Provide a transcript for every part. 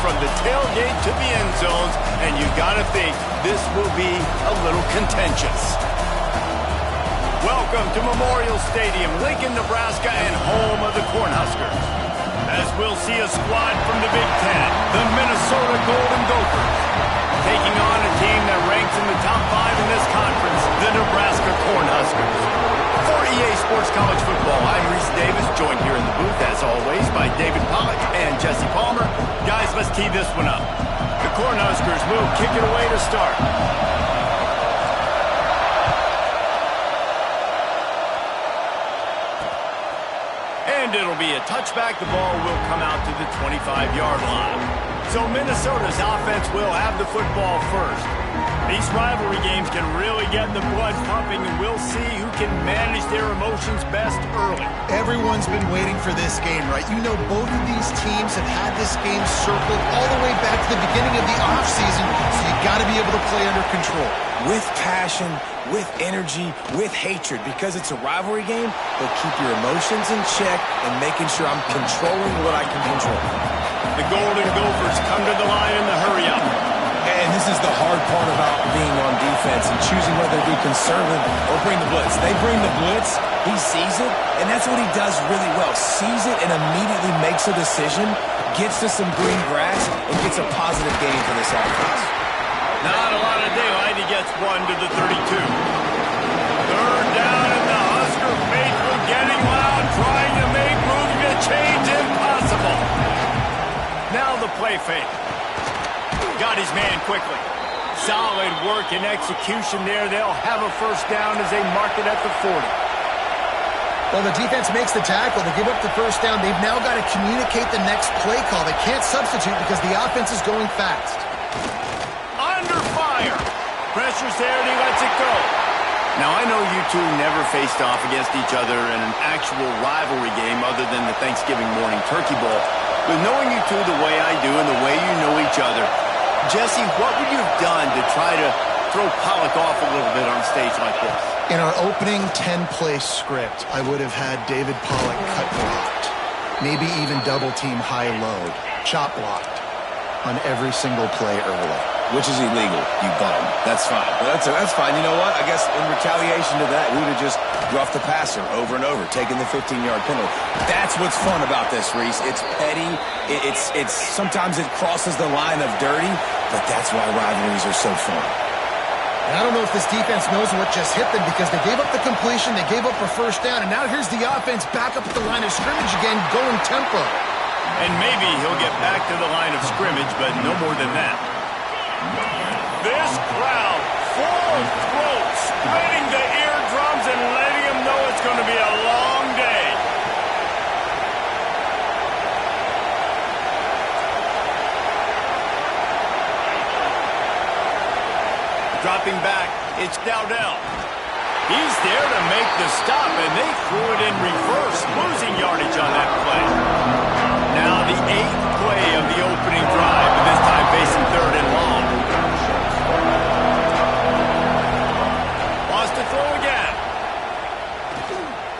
from the tailgate to the end zones, and you gotta think this will be a little contentious. Welcome to Memorial Stadium, Lincoln, Nebraska, and home of the Cornhuskers. As we'll see a squad from the Big Ten, the Minnesota Golden Gophers, taking on a team that ranks in the top 5 in this conference, the Nebraska Cornhuskers. For EA Sports College Football, I'm Reese Davis, joined here in the booth, as always, by David Pollack and Jesse Palmer. Guys, let's tee this one up. The Cornhuskers will kick it away to start. And it'll be a touchback. The ball will come out to the 25-yard line. So Minnesota's offense will have the football first. These rivalry games can really get the blood pumping, and we'll see who can manage their emotions best early. Everyone's been waiting for this game, right? You know, both of these teams have had this game circled all the way back to the beginning of the offseason, so you got to be able to play under control. With passion, with energy, with hatred, because it's a rivalry game, but keep your emotions in check and making sure I'm controlling what I can control. The Golden Gophers come to the line in the hurry-up. And this is the hard part about being on defense and choosing whether to be conservative or bring the blitz. They bring the blitz, he sees it, and that's what he does really well. Sees it and immediately makes a decision, gets to some green grass, and gets a positive gain for this offense. Not a lot of daylight. He gets one to the 32. Third down, and the Husker faithful getting loud, trying to make moves to change impossible. Now the play fake. Got his man quickly. Solid work and execution there. They'll have a first down as they mark it at the 40. Well, the defense makes the tackle. They give up the first down. They've now got to communicate the next play call. They can't substitute because the offense is going fast. Under fire. Pressure's there and he lets it go. Now, I know you two never faced off against each other in an actual rivalry game other than the Thanksgiving morning turkey bowl. But knowing you two the way I do and the way you know each other, Jesse, what would you have done to try to throw Pollack off a little bit on a stage like this? In our opening 10-play script, I would have had David Pollack cut blocked. Maybe even double-team high-load, chop blocked on every single play early. Which is illegal, you bum. That's fine. But that's fine. You know what? I guess in retaliation to that, we would have just roughed the passer over and over, taking the 15-yard penalty. That's what's fun about this, Reese. It's petty. It's sometimes it crosses the line of dirty, but that's why rivalries are so fun. And I don't know if this defense knows what just hit them because they gave up the completion, they gave up a first down, and now here's the offense back up at the line of scrimmage again, going tempo. And maybe he'll get back to the line of scrimmage, but no more than that. This crowd, full throat, spreading the eardrums and letting them know it's going to be a long day. Dropping back, it's Dowdell. He's there to make the stop, and they threw it in reverse, losing yardage on that play. Now the 8th play of the opening drive, and this time facing 3rd and long. Wants to throw again.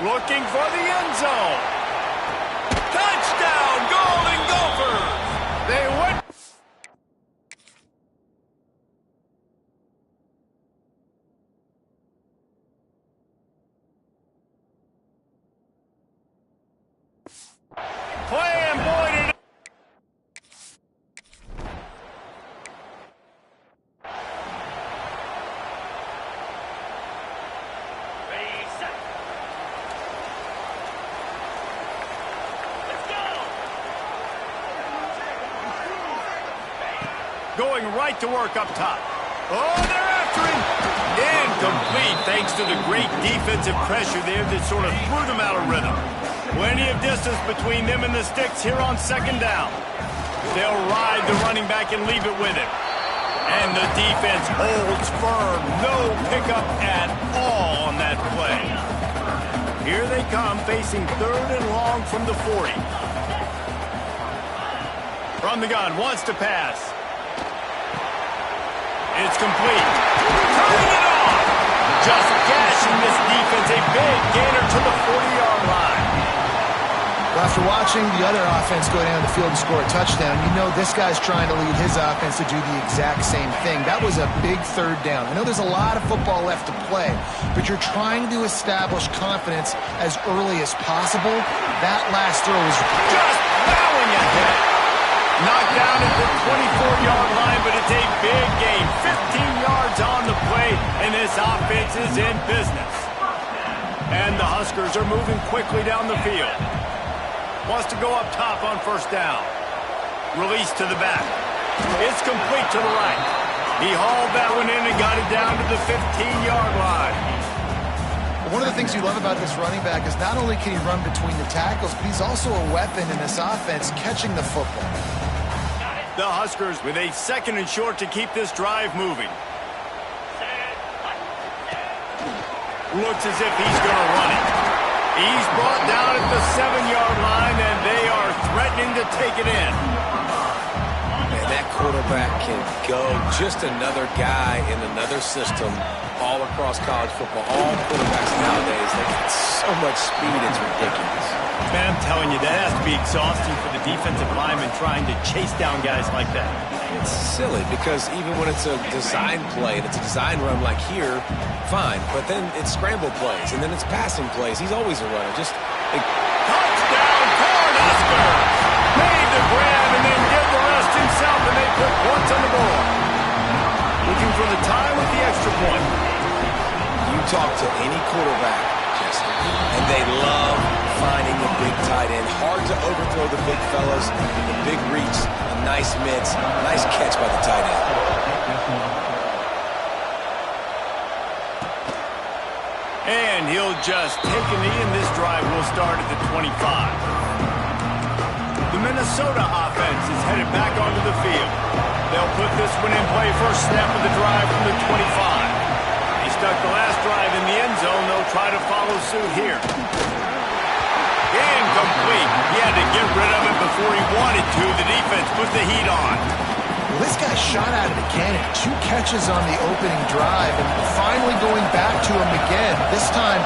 Looking for the end zone. Touchdown, Golden Gophers! They went. Playing Boyd. Going right to work up top. Oh, they're after him. Incomplete thanks to the great defensive pressure there that sort of threw them out of rhythm. Plenty of distance between them and the sticks here on 2nd down. They'll ride the running back and leave it with him. And the defense holds firm. No pickup at all on that play. Here they come, facing 3rd and long from the 40. From the gun, wants to pass. It's complete. Turning it off. Just gashing this defense. A big gainer to the 40-yard line. Well, after watching the other offense go down the field and score a touchdown, you know this guy's trying to lead his offense to do the exact same thing. That was a big third down. I know there's a lot of football left to play, but you're trying to establish confidence as early as possible. That last throw was just bowing ahead. Knocked down at the 24-yard line, but it's a big gain. 15 yards on the play, and this offense is in business. And the Huskers are moving quickly down the field. Wants to go up top on first down. Release to the back. It's complete to the right. He hauled that one in and got it down to the 15-yard line. One of the things you love about this running back is not only can he run between the tackles, but he's also a weapon in this offense catching the football. The Huskers with a 2nd and short to keep this drive moving. Looks as if he's going to run it. He's brought down at the 7-yard line, and they are threatening to take it in. Man, that quarterback can go. Just another guy in another system all across college football. All quarterbacks nowadays, they got so much speed, it's ridiculous. Man, I'm telling you, that has to be exhausting for the defensive lineman trying to chase down guys like that. It's silly because even when it's a design play and it's a design run like here, fine. But then it's scramble plays and then it's passing plays. He's always a runner. Touchdown, Cornhuskers! Made the grab and then did the rest himself, and they put points on the board. Looking for the tie with the extra point. You talk to any quarterback, Jesse, and they love finding the big tight end. Hard to overthrow the big fellas. The big reach, a nice miss, nice catch by the tight end. And he'll just take a knee, and this drive will start at the 25. The Minnesota offense is headed back onto the field. They'll put this one in play first snap of the drive from the 25. They stuck the last drive in the end zone. They'll try to follow suit here. Incomplete. He had to get rid of it before he wanted to. The defense put the heat on. Well, this guy shot out of the cannon. 2 catches on the opening drive, and finally going back to him again. This time,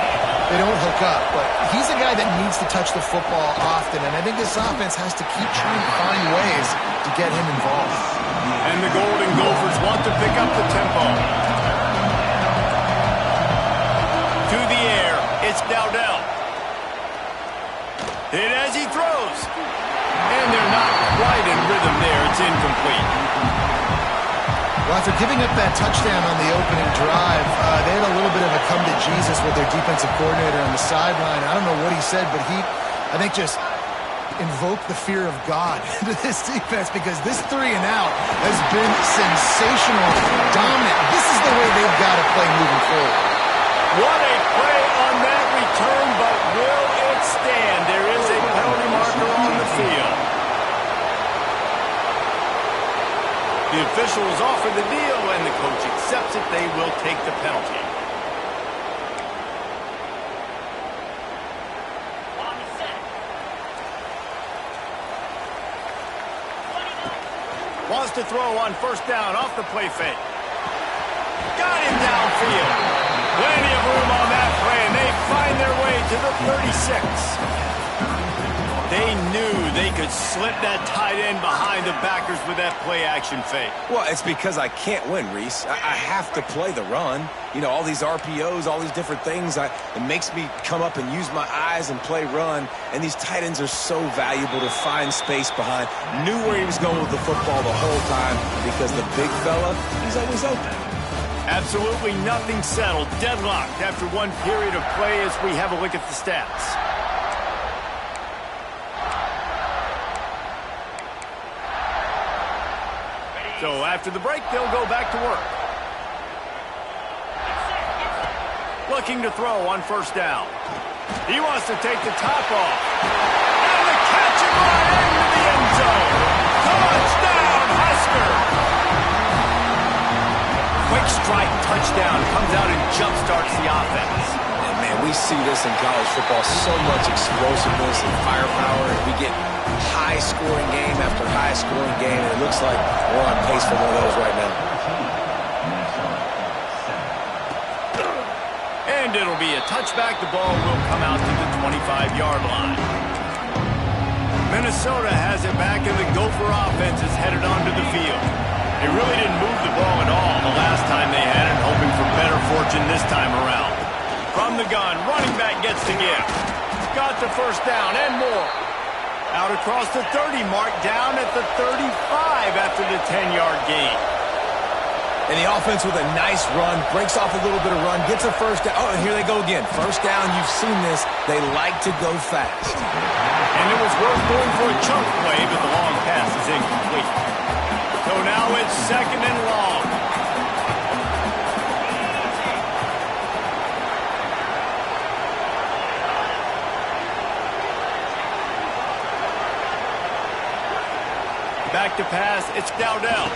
they don't hook up, but he's a guy that needs to touch the football often, and I think this offense has to keep trying to find ways to get him involved. And the Golden Gophers want to pick up the tempo. To the air, it's Dowdell. Hit as he throws. And they're not quite in rhythm there. It's incomplete. Well, after giving up that touchdown on the opening drive, they had a little bit of a come to Jesus with their defensive coordinator on the sideline. I don't know what he said, but he, I think, just invoked the fear of God into this defense, because this 3 and out has been sensational, dominant. This is the way they've got to play moving forward. What a play on that return, but will it stand? There is a penalty marker on the field. The officials offer the deal, and the coach accepts it. They will take the penalty. Wants to throw on first down off the play fake. Got him downfield. Plenty of room on that play, and they find their way to the 36. They knew they could slip that tight end behind the backers with that play-action fake. Well, it's because I can't win, Reese. I have to play the run. You know, all these RPOs, all these different things. It makes me come up and use my eyes and play run. And these tight ends are so valuable to find space behind. Knew where he was going with the football the whole time, because the big fella, he's always open. Absolutely nothing settled. Deadlocked after one period of play as we have a look at the stats. So after the break, they'll go back to work. Looking to throw on first down. He wants to take the top off. And the catch it right into the end zone. Touchdown, Husker! Quick strike touchdown comes out and jump-starts the offense. And man, we see this in college football, so much explosiveness and firepower, and we get high-scoring game after high-scoring game, and it looks like we're on pace for one of those right now. And it'll be a touchback. The ball will come out to the 25-yard line. Minnesota has it back, and the Gopher offense is headed onto the field. They really didn't move the ball at all the last time they had it, hoping for better fortune this time around. From the gun, running back gets the gift. Got the first down and more. Out across the 30 mark, down at the 35 after the 10-yard gain. And the offense with a nice run, breaks off a little bit of run, gets a first down. Oh, and here they go again. First down, you've seen this. They like to go fast. And it was worth going for a chunk play, but the long pass is incomplete. So now it's second and long. Back to pass, it's Dowdell.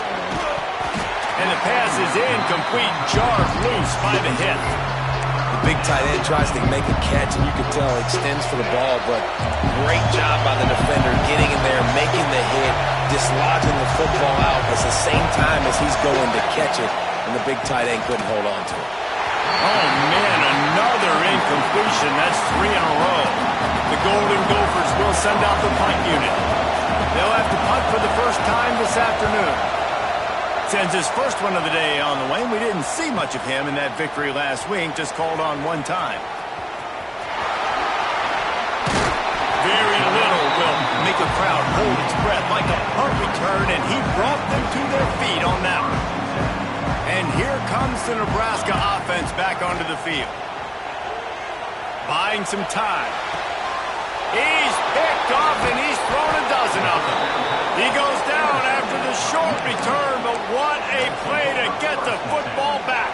And the pass is incomplete, jarred loose by the hit. The big tight end tries to make a catch, and you can tell extends for the ball, but great job by the defender getting in there, making the hit, dislodging the football out at the same time as he's going to catch it, and the big tight end couldn't hold on to it. Oh, man, another incompletion. That's 3 in a row. The Golden Gophers will send out the punt unit. They'll have to punt for the first time this afternoon. Sends his first one of the day on the way. We didn't see much of him in that victory last week, just called on one time. Very little will make a crowd hold its breath like a punt return, and he brought them to their feet on that one. And here comes the Nebraska offense back onto the field. Buying some time. He's picked off, and he's thrown a dozen of them. He goes down after the short return, but what a play to get the football back.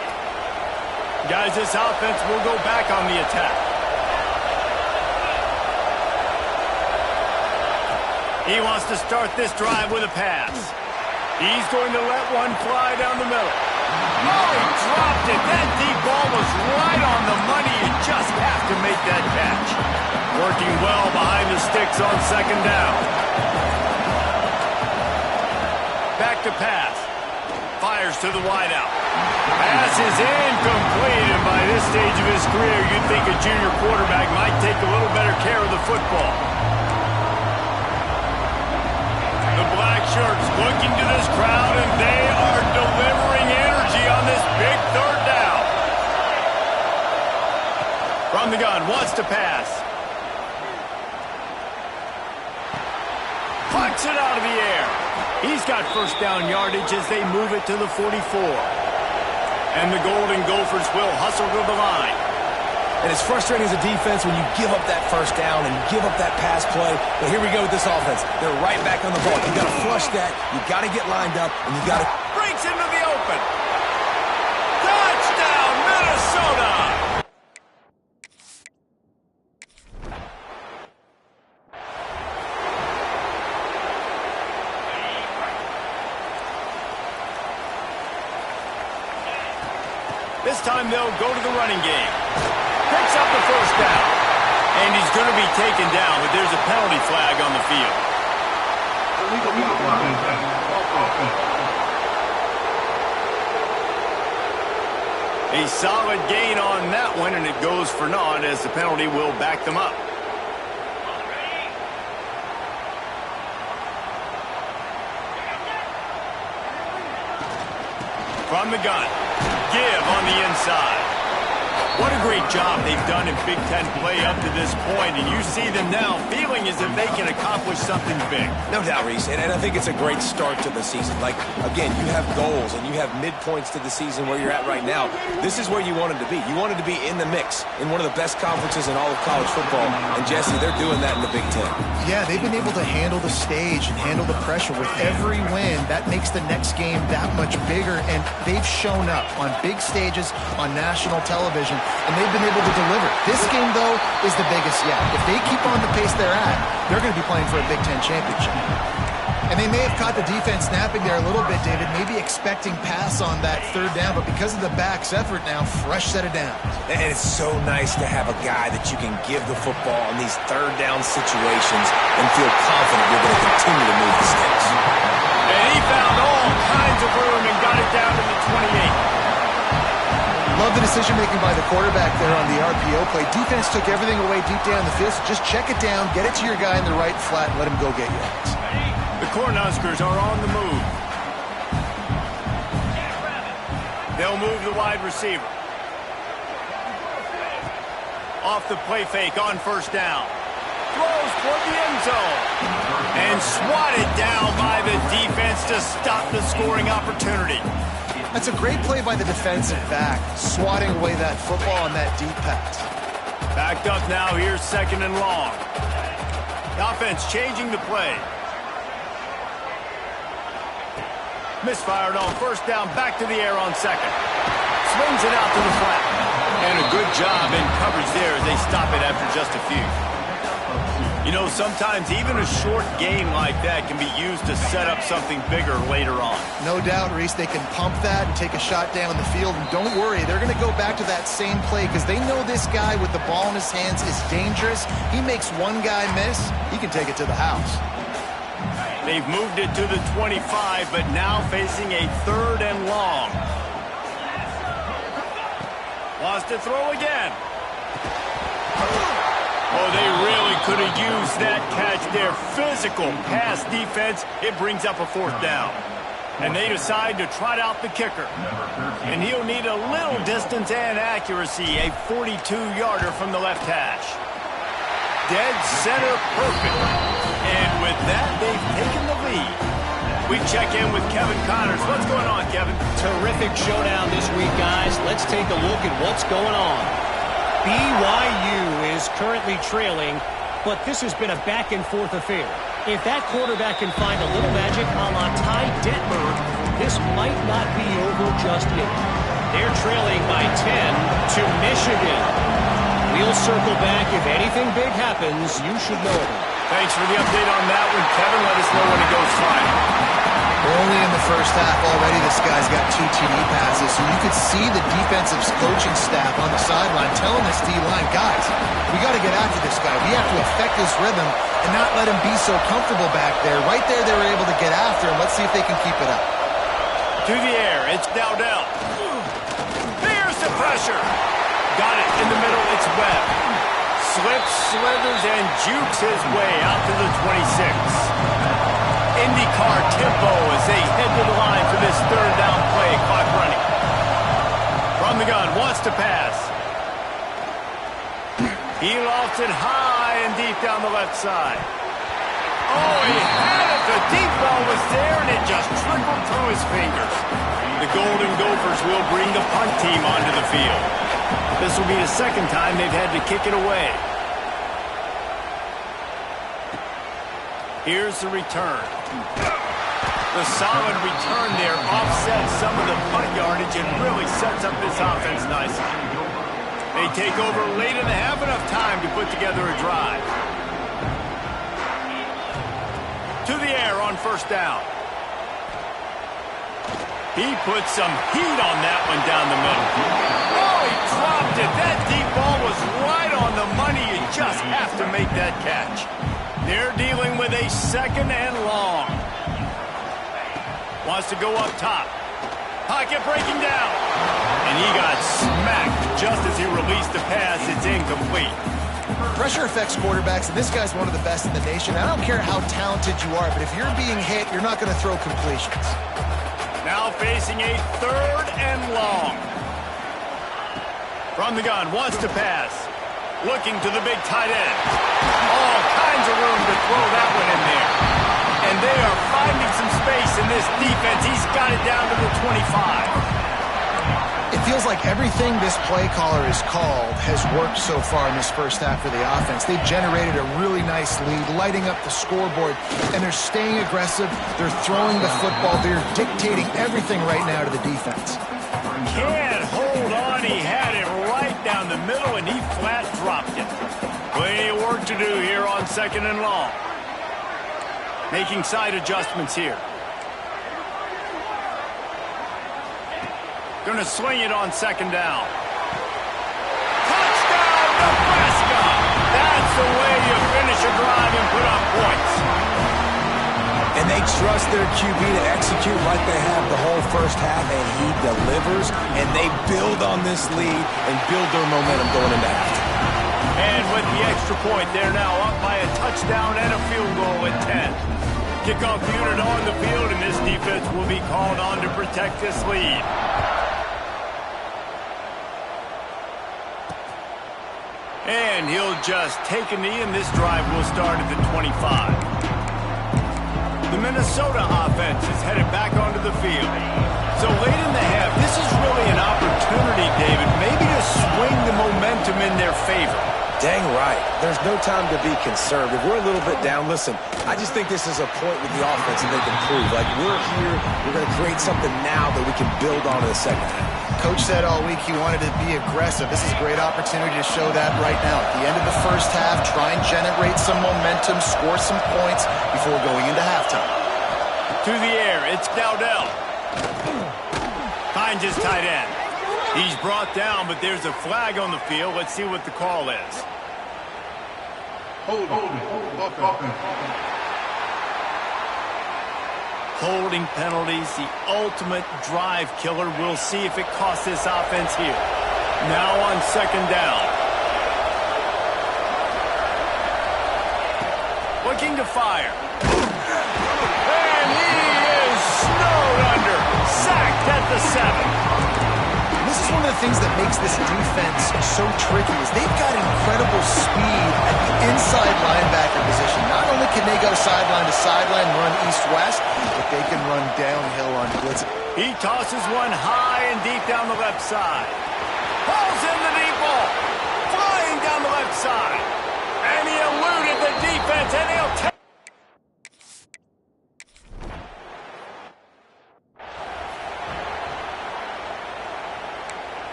Guys, this offense will go back on the attack. He wants to start this drive with a pass. He's going to let one fly down the middle. Oh, he dropped it. That deep ball was right on the money. You just have to make that catch. Working well behind the sticks on second down. Back to pass. Fires to the wideout. Pass is incomplete, and by this stage of his career, you'd think a junior quarterback might take a little better care of the football. The black shirts looking to this crowd, and they are delivering energy on this big third down. From the gun, wants to pass. Pucks it out of the air. He's got first down yardage as they move it to the 44. And the Golden Gophers will hustle to the line. And it's frustrating as a defense when you give up that first down and you give up that pass play. But here we go with this offense. They're right back on the ball. You got to flush that. You got to get lined up, and you got to... Breaks into the open. Touchdown, Minnesota! This time they'll go to the running game. Picks up the first down. And he's going to be taken down, but there's a penalty flag on the field. A solid gain on that one, and it goes for naught as the penalty will back them up. From the gun. Give on the inside. What a great job they've done in Big Ten play up to this point, and you see them now feeling as if they can accomplish something big. No doubt, Reese, and I think it's a great start to the season. Like, again, you have goals and you have midpoints to the season where you're at right now. This is where you wanted to be. You wanted to be in the mix in one of the best conferences in all of college football, and Jesse, they're doing that in the Big Ten. Yeah, they've been able to handle the stage and handle the pressure with every win. That makes the next game that much bigger, and they've shown up on big stages on national television, and they've been able to deliver. This game, though, is the biggest yet. If they keep on the pace they're at, they're going to be playing for a Big Ten championship. And they may have caught the defense napping there a little bit, David, maybe expecting pass on that third down, but because of the back's effort now, fresh set of downs. And it's so nice to have a guy that you can give the football in these third down situations and feel confident you're going to continue to move the sticks. And he found all kinds of room and got it down to the 28. Love the decision-making by the quarterback there on the RPO play. Defense took everything away deep down the field, so just check it down, get it to your guy in the right flat, and let him go get yards. The Cornhuskers are on the move. They'll move the wide receiver. Off the play fake on first down. Throws toward the end zone. And swatted down by the defense to stop the scoring opportunity. That's a great play by the defensive back, swatting away that football on that deep pass. Backed up now, here's second and long. The offense changing the play. Misfired on first down, back to the air on second. Swings it out to the flat. And a good job in coverage there as they stop it after just a few. You know, sometimes even a short game like that can be used to set up something bigger later on. No doubt, Reese, they can pump that and take a shot down the field. And don't worry, they're going to go back to that same play because they know this guy with the ball in his hands is dangerous. He makes one guy miss, he can take it to the house. They've moved it to the 25, but now facing a third and long. Wants to throw again. Oh, they really could have used that catch there. Physical pass defense. It brings up a fourth down. And they decide to trot out the kicker. And he'll need a little distance and accuracy. A 42-yarder from the left hash. Dead center perfect. And with that, they've taken the lead. We check in with Kevin Connors. What's going on, Kevin? Terrific showdown this week, guys. Let's take a look at what's going on. BYU is currently trailing, but this has been a back-and-forth affair. If that quarterback can find a little magic a la Ty Detmer, this might not be over just yet. They're trailing by 10 to Michigan. We'll circle back. If anything big happens, you should know it. Thanks for the update on that one, Kevin. Let us know when it goes final. We're only in the first half already. This guy's got 2 TD passes, so you could see the defensive coaching staff on the sideline telling this D-line, guys, we got to get after this guy. We have to affect his rhythm and not let him be so comfortable back there. Right there, they were able to get after him. Let's see if they can keep it up. To the air, it's Dowdell. There's the pressure. Got it in the middle, it's Webb. Slips, slithers, and jukes his way out to the 26. IndyCar tempo as they head to the line for this third down play. Clock running. From the gun, wants to pass. He lofts it high and deep down the left side. Oh, he had it. The deep ball was there, and it just trickled through his fingers. The Golden Gophers will bring the punt team onto the field. This will be the second time they've had to kick it away. Here's the return. The solid return there offsets some of the punt yardage and really sets up this offense nicely. They take over late in the half, enough time to put together a drive. To the air on first down. He put some heat on that one down the middle. Oh, he dropped it. That deep ball was right on the money. You just have to make that catch. They're dealing with a second and long. Wants to go up top. Pocket breaking down. And he got smacked just as he released the pass. It's incomplete. Pressure affects quarterbacks, and this guy's one of the best in the nation. I don't care how talented you are, but if you're being hit, you're not going to throw completions. Now facing a third and long. From the gun, wants to pass. Looking to the big tight end. All kinds of room to throw that one in there. And they are finding some space in this defense. He's got it down to the 25. It feels like everything this play caller has called has worked so far in this first half for the offense. They've generated a really nice lead, lighting up the scoreboard, and they're staying aggressive. They're throwing the football. They're dictating everything right now to the defense. Can't hold on. He had it right down the middle, and he flat dropped it. Plenty of work to do here on second and long. Making side adjustments here. Going to swing it on second down. Touchdown, Nebraska! That's the way you finish a drive and put up points. And they trust their QB to execute like they have the whole first half, and he delivers, and they build on this lead and build their momentum going into halftime. And with the extra point, they're now up by a touchdown and a field goal at 10. Kickoff unit on the field, and this defense will be called on to protect this lead. And he'll just take a knee, and this drive will start at the 25. The Minnesota offense is headed back onto the field. So late in the half, this is really an opportunity, David, maybe to swing the momentum in their favor. Dang right. There's no time to be concerned. If we're a little bit down, listen, I just think this is a point with the offense that they can prove. Like, we're here, we're going to create something now that we can build on in the second half. Coach said all week he wanted to be aggressive. This is a great opportunity to show that right now. At the end of the first half, try and generate some momentum, score some points before going into halftime. To the air, it's Dowdell. Finds his tight end. He's brought down, but there's a flag on the field. Let's see what the call is. Holding penalties, the ultimate drive killer. We'll see if it costs this offense here. Now on second down. Looking to fire. And he is snowed under. Sacked at the 7. This is one of the things that makes this defense so tricky is they've got incredible speed at the inside linebacker position. Not only can they go sideline to sideline, run east-west, but they can run downhill on blitzing. He tosses one high and deep down the left side. Pulls in the deep ball. Flying down the left side. And he eluded the defense, and he'll take.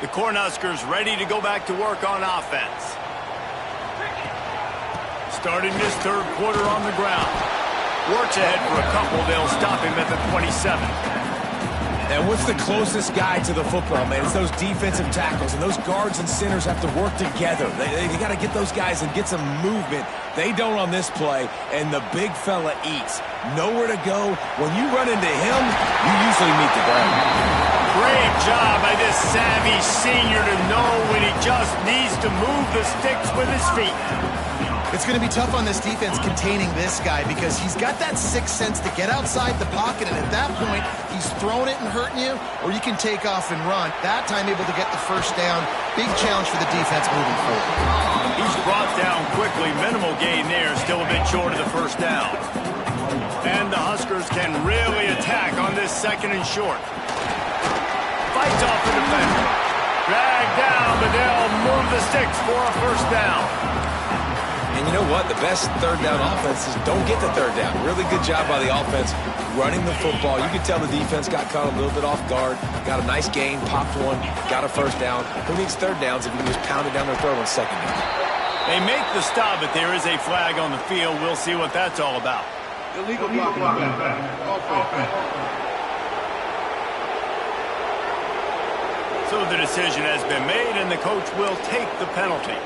The Cornhuskers ready to go back to work on offense. Starting this third quarter on the ground. Works ahead for a couple. They'll stop him at the 27. And what's the closest guy to the football, man? It's those defensive tackles, and those guards and centers have to work together. They got to get those guys and get some movement. They don't on this play, and the big fella eats. Nowhere to go. When you run into him, you usually meet the ground. Great job by this savvy senior to know when he just needs to move the sticks with his feet. It's going to be tough on this defense containing this guy because he's got that sixth sense to get outside the pocket, and at that point, he's throwing it and hurting you, or you can take off and run. That time able to get the first down. Big challenge for the defense moving forward. He's brought down quickly. Minimal gain there, still a bit short of the first down. And the Huskers can really attack on this second and short. Fights off the defender. Dragged down, but they'll move the sticks for a first down. And you know what? The best third down offenses don't get the third down. Really good job by the offense running the football. You could tell the defense got caught a little bit off guard. Got a nice gain, popped one, got a first down. Who needs third downs if you can just pound it down their throat on second down? They make the stop, but there is a flag on the field. We'll see what that's all about. Illegal blocking. Offense. So the decision has been made, and the coach will take the penalty.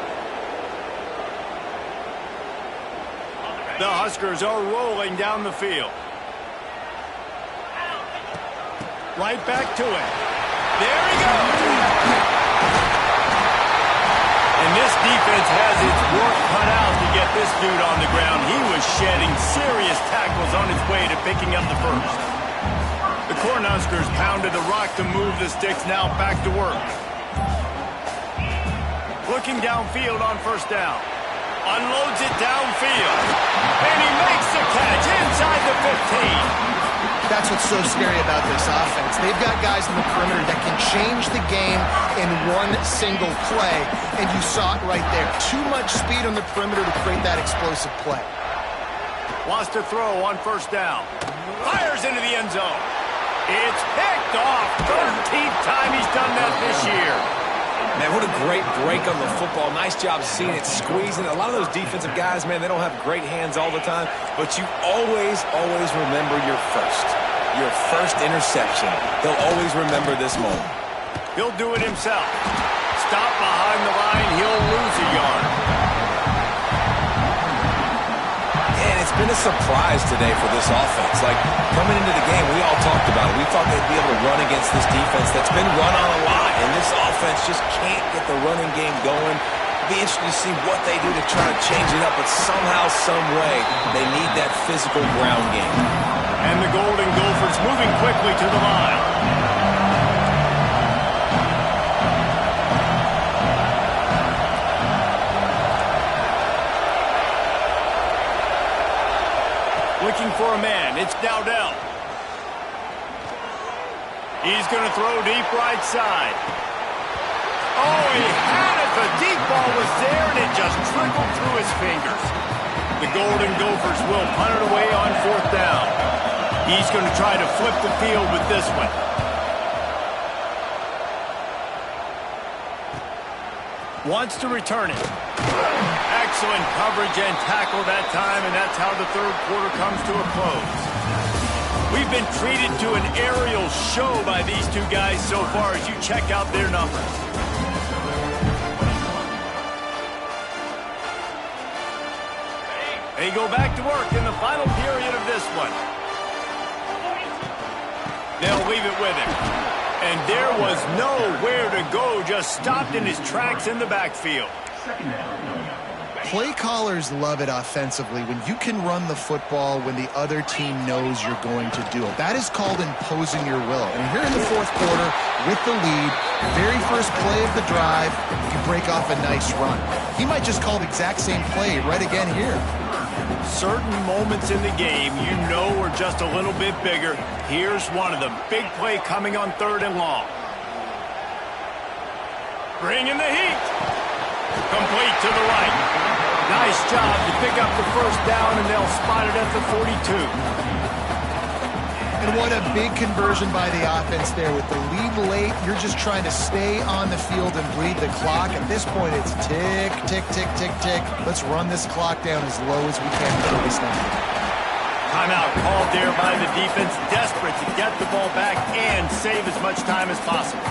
The Huskers are rolling down the field. Right back to it. There he goes. And this defense has its work cut out to get this dude on the ground. He was shedding serious tackles on his way to picking up the first. The Cornhuskers pounded the rock to move the sticks, now back to work. Looking downfield on first down. Unloads it downfield. And he makes the catch inside the 15. That's what's so scary about this offense. They've got guys in the perimeter that can change the game in one single play, and you saw it right there. Too much speed on the perimeter to create that explosive play. Wants to throw on first down. Fires into the end zone. It's picked off. 13th time he's done that this year. Man, what a great break on the football. Nice job seeing it, squeezing. A lot of those defensive guys, man, they don't have great hands all the time, but you always remember your first interception. They'll always remember this moment. He'll do it himself. Stop behind the line. He'll lose a yard. And it's been a surprise today for this offense. Like, coming into the game, we all talked about it. We thought they'd be able to run against this defense that's been run on a lot, and this offense just can't get the running game going. It'll be interesting to see what they do to try to change it up, but somehow, some way, they need that physical ground game. And the Golden Gophers moving quickly to the line. Looking for a man. It's Dowdell. He's going to throw deep right side. Oh, he had it. The deep ball was there, and it just trickled through his fingers. The Golden Gophers will punt it away on 4th down. He's going to try to flip the field with this one. Wants to return it. Excellent coverage and tackle that time, and that's how the third quarter comes to a close. We've been treated to an aerial show by these two guys so far as you check out their numbers. They go back to work in the final period of this one. They'll leave it with him. And there was nowhere to go, just stopped in his tracks in the backfield. Play callers love it offensively when you can run the football when the other team knows you're going to do it. That is called imposing your will. And here in the fourth quarter, with the lead, very first play of the drive, you break off a nice run. He might just call the exact same play right again here. Certain moments in the game you know are just a little bit bigger. Here's one of them. Big play coming on 3rd and long. Bring in the heat. Complete to the right. Nice job to pick up the first down, and they'll spot it at the 42. And what a big conversion by the offense there. With the lead late, you're just trying to stay on the field and bleed the clock. At this point, it's tick, tick, tick, tick, tick. Let's run this clock down as low as we can until we snap it. Timeout called there by the defense, desperate to get the ball back and save as much time as possible.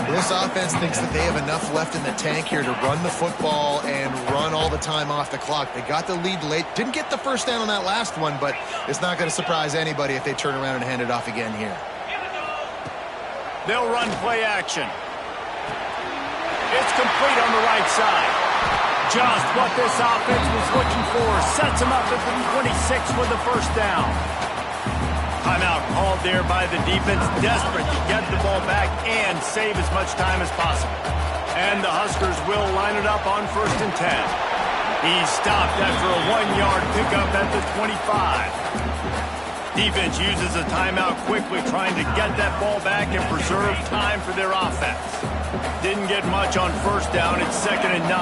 This offense thinks that they have enough left in the tank here to run the football and run all the time off the clock. They got the lead late. Didn't get the first down on that last one, but it's not going to surprise anybody if they turn around and hand it off again here. They'll run play action. It's complete on the right side. Just what this offense was looking for. Sets him up at the 26 with the first down. Timeout called there by the defense, desperate to get the ball back and save as much time as possible. And the Huskers will line it up on 1st and 10. He's stopped after a 1-yard pickup at the 25. Defense uses a timeout quickly, trying to get that ball back and preserve time for their offense. Didn't get much on 1st down. It's 2nd and 9.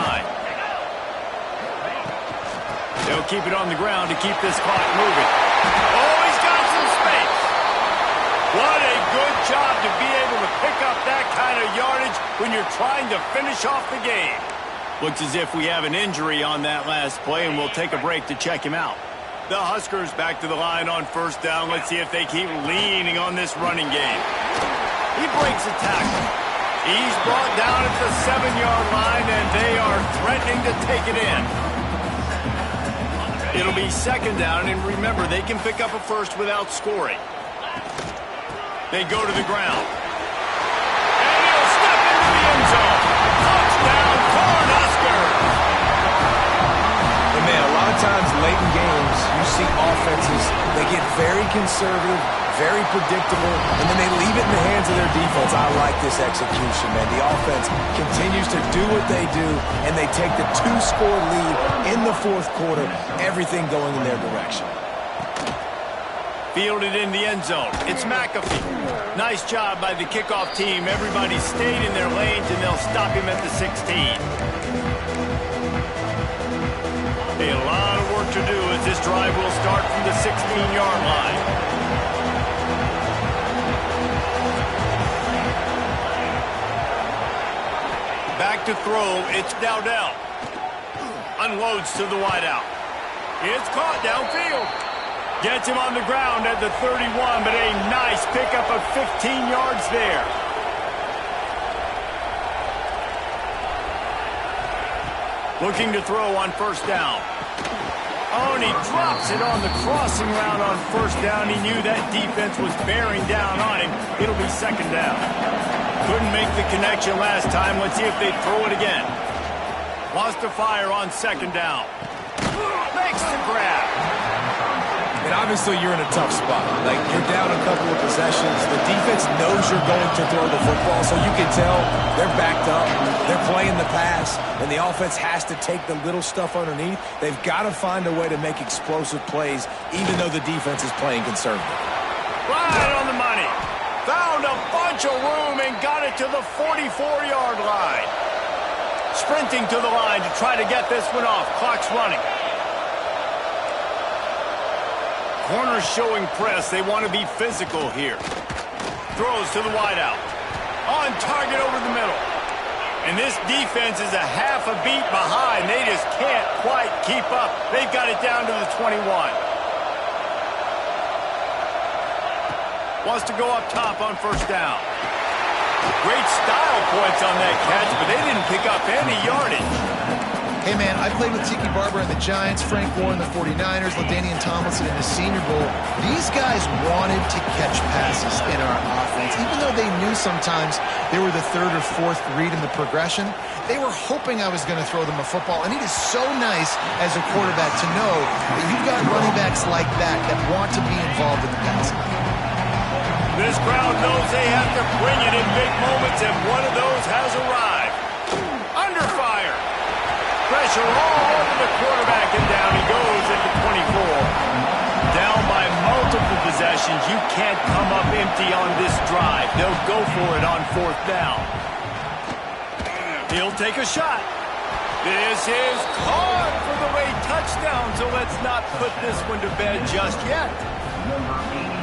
They'll keep it on the ground to keep this clock moving. Oh, he's got some space. What a good job to be able to pick up that kind of yardage when you're trying to finish off the game. Looks as if we have an injury on that last play, and we'll take a break to check him out. The Huskers back to the line on 1st down. Let's see if they keep leaning on this running game. He breaks a tackle. He's brought down at the 7-yard line, and they are threatening to take it in. It'll be 2nd down, and remember, they can pick up a first without scoring. They go to the ground. And he'll step into the end zone. Touchdown, Cornhuskers! And man, a lot of times late in games, you see offenses, they get very conservative, very predictable, and then they leave it in the hands of their defense. I like this execution, man. The offense continues to do what they do, and they take the 2-score lead in the fourth quarter, everything going in their direction. Fielded in the end zone. It's McAfee. Nice job by the kickoff team. Everybody stayed in their lanes, and they'll stop him at the 16. A lot of work to do as this drive will start from the 16-yard line. Back to throw. It's Dowdell. Unloads to the wideout. It's caught downfield. Gets him on the ground at the 31, but a nice pickup of 15 yards there. Looking to throw on 1st down. Oh, and he drops it on the crossing route on first down. He knew that defense was bearing down on him. It'll be second down. Couldn't make the connection last time. Let's see if they throw it again. Wants to fire on second down. Makes the grab. And obviously you're in a tough spot. Like, you're down a couple of possessions. The defense knows you're going to throw the football, so you can tell they're backed up. They're playing the pass, and the offense has to take the little stuff underneath. They've got to find a way to make explosive plays, even though the defense is playing conservative. Right on the money. Found a bunch of room and got it to the 44-yard line. Sprinting to the line to try to get this one off. Clock's running. Corners showing press. They want to be physical here. Throws to the wideout. On target over the middle. And this defense is a half a beat behind. They just can't quite keep up. They've got it down to the 21. Wants to go up top on first down. Great style points on that catch, but they didn't pick up any yardage. Hey, man, I played with Tiki Barber and the Giants, Frank Gore and the 49ers, LaDainian Tomlinson in the Senior Bowl. These guys wanted to catch passes in our offense. Even though they knew sometimes they were the third or fourth read in the progression, they were hoping I was going to throw them a football. And it is so nice as a quarterback to know that you've got running backs like that want to be involved in the passing game. This crowd knows they have to bring it in big moments, and one of those has arrived. Under fire. Pressure all over the quarterback, and down he goes at the 24. Down by multiple possessions. You can't come up empty on this drive. They'll go for it on fourth down. He'll take a shot. This is caught for the late touchdown, so let's not put this one to bed just yet.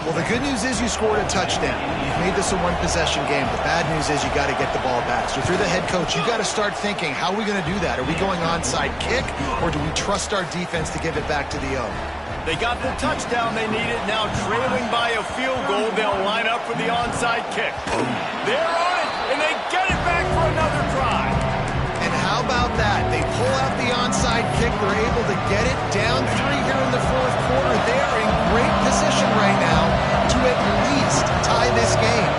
Well, the good news is you scored a touchdown. You've made this a one-possession game. The bad news is you got to get the ball back. So if you're the head coach, you got to start thinking, how are we going to do that? Are we going onside kick, or do we trust our defense to give it back to the O? They got the touchdown they needed. Now trailing by a field goal, they'll line up for the onside kick. They're on it, and they get it back for another try. And how about that? They pull out the onside kick. They're able to get it down 3 here in the fourth quarter. They are in great position right now to at least tie this game.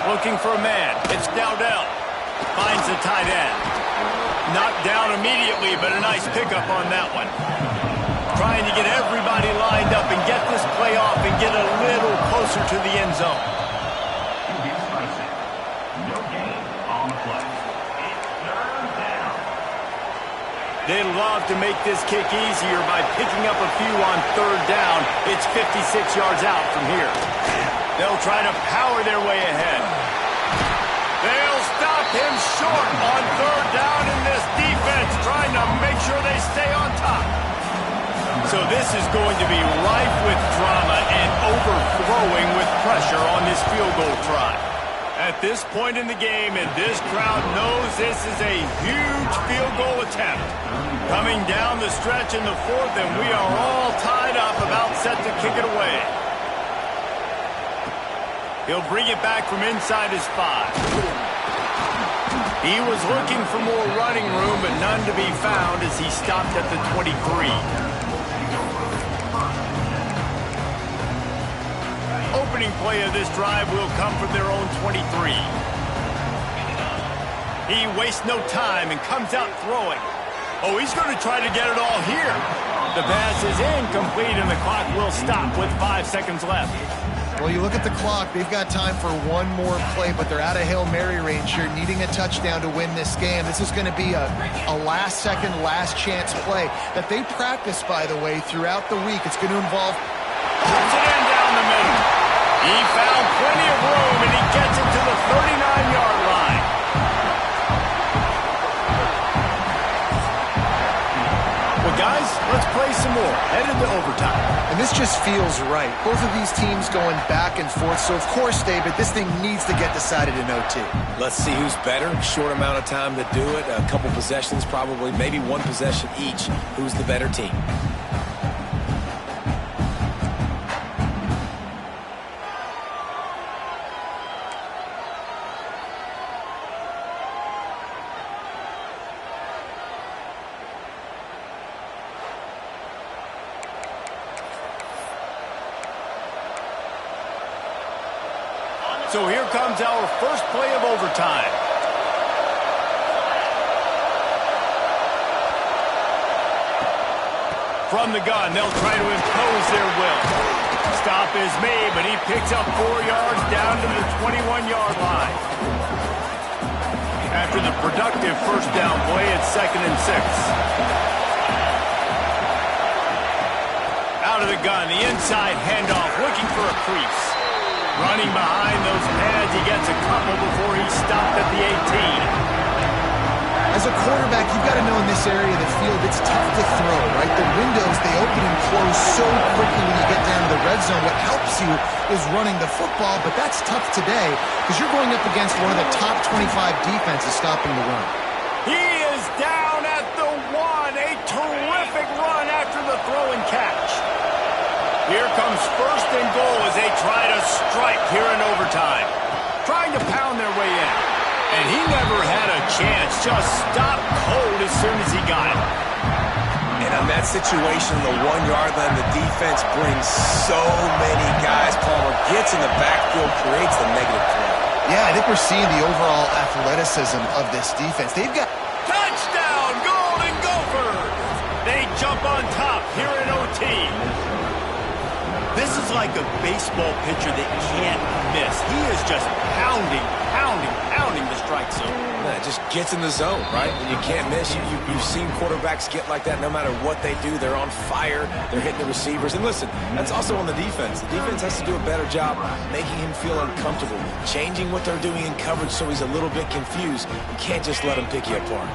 Looking for a man. It's Dowdell. Finds the tight end. Knocked down immediately, but a nice pickup on that one. Trying to get everybody lined up and get this play off and get a little closer to the end zone. They'd love to make this kick easier by picking up a few on third down. It's 56 yards out from here. They'll try to power their way ahead. They'll stop him short on third down in this defense, trying to make sure they stay on top. So this is going to be rife with drama and overflowing with pressure on this field goal try. At this point in the game, and this crowd knows this is a huge field goal attempt. Coming down the stretch in the fourth, and we are all tied up, about set to kick it away. He'll bring it back from inside his 5. He was looking for more running room, but none to be found as he stopped at the 23. Opening play of this drive will come from their own 23. He wastes no time and comes out throwing. Oh, he's going to try to get it all here. The pass is incomplete, and the clock will stop with 5 seconds left. Well, you look at the clock, they've got time for one more play, but they're out of Hail Mary range here, needing a touchdown to win this game. This is going to be a last-second, last-chance play that they practice, by the way, throughout the week. It's going to involve... Puts it in down the middle. He found plenty of room, and he gets it to the 39-yard line. Well, guys, let's play some more. Headed to overtime. And this just feels right. Both of these teams going back and forth. So, of course, David, this thing needs to get decided in OT. Let's see who's better. Short amount of time to do it. A couple possessions probably, maybe one possession each. Who's the better team? so here comes our first play of overtime. From the gun, they'll try to impose their will. Stop is made, but he picks up 4 yards down to the 21-yard line. After the productive first down play, it's 2nd and 6. Out of the gun, the inside handoff, looking for a crease. Running behind those pads, he gets a couple before he's stopped at the 18. As a quarterback, you've got to know in this area of the field, it's tough to throw, right? The windows, they open and close so quickly when you get down to the red zone. What helps you is running the football, but that's tough today because you're going up against one of the top 25 defenses stopping the run. He is down at the 1. A terrific run after the throw and catch. Here comes 1st and goal as they try to strike here in overtime. Trying to pound their way in. And he never had a chance, just stopped cold as soon as he got it. And on that situation, the 1-yard line, the defense brings so many guys. Palmer gets in the backfield, creates the negative play. Yeah, I think we're seeing the overall athleticism of this defense. They've got... Touchdown, Golden Gophers! They jump on top here in OT. This is like a baseball pitcher that can't miss. He is just pounding the strike zone. Yeah, it just gets in the zone, right? When you can't miss, you've seen quarterbacks get like that no matter what they do. They're on fire. They're hitting the receivers. And listen, that's also on the defense. The defense has to do a better job making him feel uncomfortable, changing what they're doing in coverage so he's a little bit confused. You can't just let him pick you apart.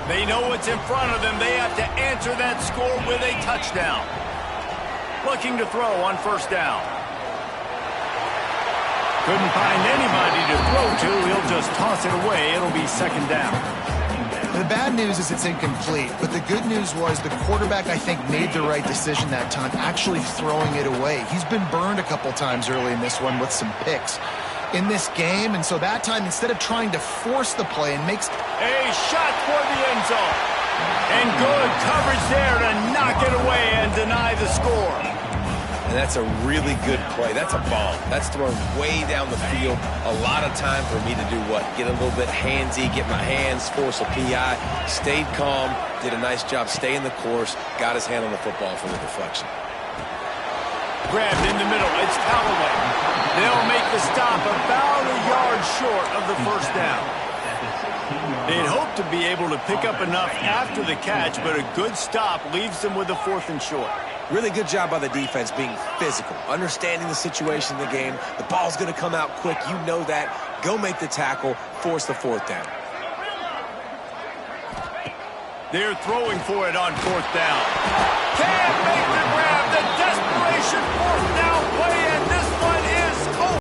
They know what's in front of them. They have to answer that score with a touchdown. Looking to throw on 1st down. Couldn't find anybody to throw to. He'll just toss it away. It'll be 2nd down. The bad news is it's incomplete, but the good news was the quarterback, I think, made the right decision that time, actually throwing it away. He's been burned a couple times early in this one with some picks in this game, and so that time, instead of trying to force the play and makes... A shot toward the end zone. And good coverage there to knock it away and deny the score. And that's a really good play. That's a bomb. That's thrown way down the field. A lot of time for me to do what? Get a little bit handsy, get my hands, force a PI. Stayed calm, did a nice job staying the course, got his hand on the football for the deflection. Grabbed in the middle. It's Callaway. They'll make the stop about a yard short of the 1st down. They'd hope to be able to pick up enough after the catch, but a good stop leaves them with a 4th and short. Really good job by the defense being physical, understanding the situation in the game. The ball's going to come out quick. You know that. Go make the tackle, force the 4th down. They're throwing for it on 4th down.